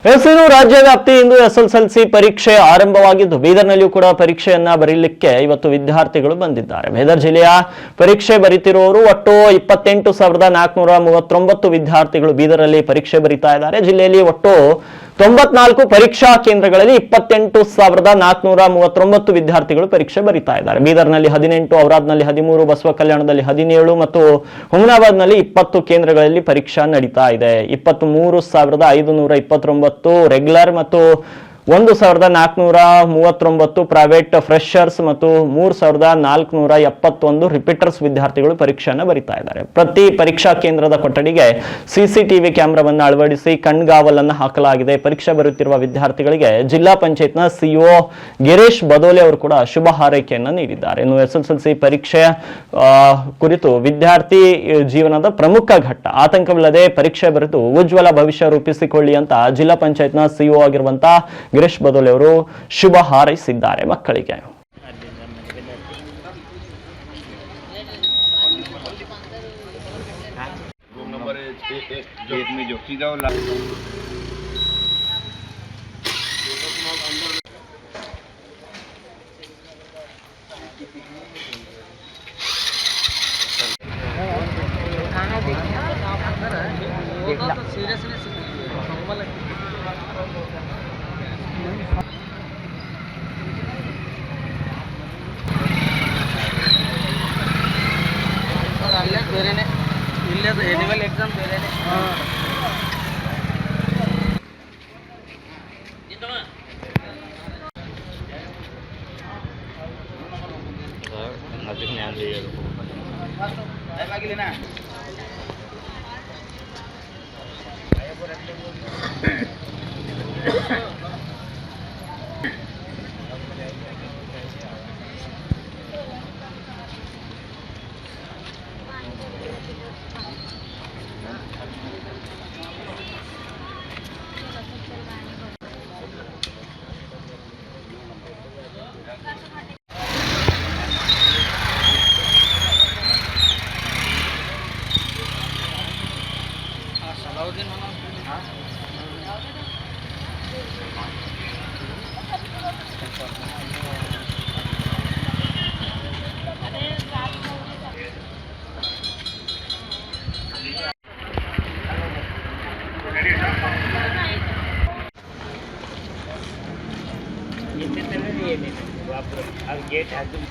ಇನ್ನು ರಾಜ್ಯ ವ್ಯಾಪ್ತಿ ಇಂದು ಎಸ್ಎಸ್ಎಲ್ಸಿ ಪರೀಕ್ಷೆ ಆರಂಭವಾಗಿದ್ದು ಬೀದರ್ನಲ್ಲಿಯೂ ಕೂಡ ಪರೀಕ್ಷೆಯನ್ನ ಬರೀಲಿಕ್ಕೆ ಇವತ್ತು ವಿದ್ಯಾರ್ಥಿಗಳು ಬಂದಿದ್ದಾರೆ. ಬೀದರ್ ಜಿಲ್ಲೆಯ ಪರೀಕ್ಷೆ ಬರೀತಿರುವವರು ಒಟ್ಟು 28,439 ವಿದ್ಯಾರ್ಥಿಗಳು ಬೀದರಲ್ಲಿ ಪರೀಕ್ಷೆ ಬರೀತಾ ಇದ್ದಾರೆ. ಜಿಲ್ಲೆಯಲ್ಲಿ ಒಟ್ಟು 94 ಪರೀಕ್ಷಾ ಕೇಂದ್ರಗಳಲ್ಲಿ 28,439 ವಿದ್ಯಾರ್ಥಿಗಳು ಪರೀಕ್ಷೆ ಬರೀತಾ ಇದ್ದಾರೆ. ಬೀದರ್ನಲ್ಲಿ 18, ಔರಾದ್ನಲ್ಲಿ 13, ಬಸವ ಕಲ್ಯಾಣದಲ್ಲಿ 17 ಮತ್ತು ಹುಮನಾಬಾದ್ನಲ್ಲಿ 20 ಕೇಂದ್ರಗಳಲ್ಲಿ ಪರೀಕ್ಷಾ ನಡೀತಾ ಇದೆ. 23,529 ರೆಗ್ಯುಲರ್ ಮತ್ತು 1,439 ಪ್ರೈವೇಟ್ ಫ್ರೆಶರ್ಸ್ ಮತ್ತು 3,471 ರಿಪೀಟರ್ಸ್ ವಿದ್ಯಾರ್ಥಿಗಳು ಪರೀಕ್ಷೆಯನ್ನು ಬರೀತಾ ಇದ್ದಾರೆ. ಪ್ರತಿ ಪರೀಕ್ಷಾ ಕೇಂದ್ರದ ಕೊಠಡಿಗೆ ಸಿಸಿಟಿವಿ ಕ್ಯಾಮೆರಾವನ್ನು ಅಳವಡಿಸಿ ಕಣ್ಗಾವಲನ್ನು ಹಾಕಲಾಗಿದೆ. ಪರೀಕ್ಷೆ ಬರುತ್ತಿರುವ ವಿದ್ಯಾರ್ಥಿಗಳಿಗೆ ಜಿಲ್ಲಾ ಪಂಚಾಯತ್ನ ಸಿಇಒ ಗಿರೀಶ್ ಬದೋಲೆ ಅವರು ಕೂಡ ಶುಭ ಹಾರೈಕೆಯನ್ನು ನೀಡಿದ್ದಾರೆ. ಇನ್ನು ಎಸ್ಎಸ್ಎಲ್ಸಿ ಪರೀಕ್ಷೆ ಕುರಿತು ವಿದ್ಯಾರ್ಥಿ ಜೀವನದ ಪ್ರಮುಖ ಘಟ್ಟ, ಆತಂಕವಿಲ್ಲದೆ ಪರೀಕ್ಷೆ ಬರೆದು ಉಜ್ವಲ ಭವಿಷ್ಯ ರೂಪಿಸಿಕೊಳ್ಳಿ ಅಂತ ಜಿಲ್ಲಾ ಪಂಚಾಯತ್ನ ಸಿಇಒ ಆಗಿರುವಂತಹ ಗಿರೀಶ್ ಬದೋಲೆ ಅವರು ಶುಭ ಹಾರೈಸಿದ್ದಾರೆ ಮಕ್ಕಳಿಗೆ. ಬೇರೆನೆ ಇಲ್ಲೇ ಎನಿಮಲ್ ಎಕ್ಸಾಮ್ ಬೇರೆನೆ. गेट है